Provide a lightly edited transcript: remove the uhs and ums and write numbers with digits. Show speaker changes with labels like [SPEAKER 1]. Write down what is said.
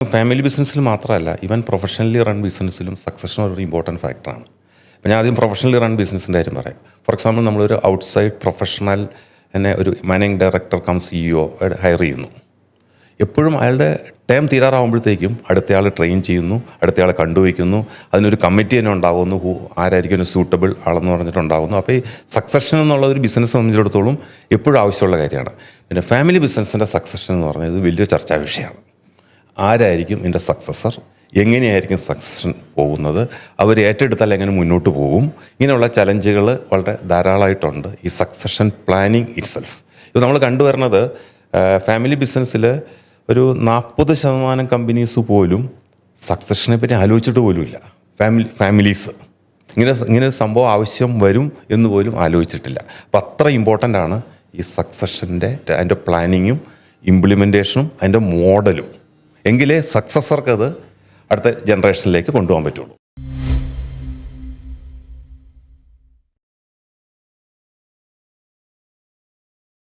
[SPEAKER 1] Family ബിസിനസ്സിൽ മാത്രമല്ല, even professionally run ബിസിനസ്സിലും succession ഒരു ഇമ്പോർട്ടൻറ്റ് ഫാക്ടറാണ്. അപ്പോൾ ഞാൻ ആദ്യം പ്രൊഫഷണലി റൺ ബിസിനസ്സിൻ്റെ കാര്യം പറയാം. ഫോർ എക്സാമ്പിൾ, നമ്മളൊരു ഔട്ട്സൈഡ് പ്രൊഫഷണൽ എന്നെ ഒരു managing director come CEO higher ചെയ്യുന്നു. എപ്പോഴും അയാളുടെ ടൈം തീരാറാകുമ്പോഴത്തേക്കും അടുത്തയാൾ ട്രെയിൻ ചെയ്യുന്നു, അടുത്തയാളെ കണ്ടുവയ്ക്കുന്നു, അതിനൊരു കമ്മിറ്റി തന്നെ ഉണ്ടാകുന്നു, ആരായിരിക്കും ഒരു സൂട്ടബിൾ ആളെന്ന് പറഞ്ഞിട്ടുണ്ടാകുന്നു. അപ്പോൾ ഈ സക്സഷൻ എന്നുള്ള ഒരു ബിസിനസ് സംബന്ധിച്ചിടത്തോളം എപ്പോഴും ആവശ്യമുള്ള കാര്യമാണ്. പിന്നെ ഫാമിലി ബിസിനസ്സിൻ്റെ സക്സഷൻ എന്ന് പറഞ്ഞാൽ ഇത് വലിയ ചർച്ചാ വിഷയമാണ്. ആരായിരിക്കും എൻ്റെ സക്സസർ, എങ്ങനെയായിരിക്കും സക്സഷൻ പോകുന്നത്, അവർ ഏറ്റെടുത്താൽ എങ്ങനെ മുന്നോട്ട് പോകും, ഇങ്ങനെയുള്ള ചലഞ്ചുകൾ വളരെ ധാരാളമായിട്ടുണ്ട് ഈ സക്സഷൻ പ്ലാനിങ് ഇറ്റ്സെൽഫ്. ഇത് നമ്മൾ കണ്ടുവരുന്നത് ഫാമിലി ബിസിനസ്സിൽ ഒരു 40% കമ്പനീസ് പോലും സക്സഷനെ പറ്റി ആലോചിച്ചിട്ട് പോലുമില്ല. ഫാമിലീസ് ഇങ്ങനെ ഒരു സംഭവം ആവശ്യം വരും എന്ന് പോലും ആലോചിച്ചിട്ടില്ല. അപ്പം അത്ര ഇമ്പോർട്ടൻ്റ് ആണ് ഈ സക്സഷൻ്റെ അതിൻ്റെ പ്ലാനിങ്ങും ഇംപ്ലിമെൻറ്റേഷനും അതിൻ്റെ മോഡലും. എങ്കിലേ സക്സസർക്ക് അത് അടുത്ത ജനറേഷനിലേക്ക് കൊണ്ടുപോകാൻ പറ്റുള്ളൂ.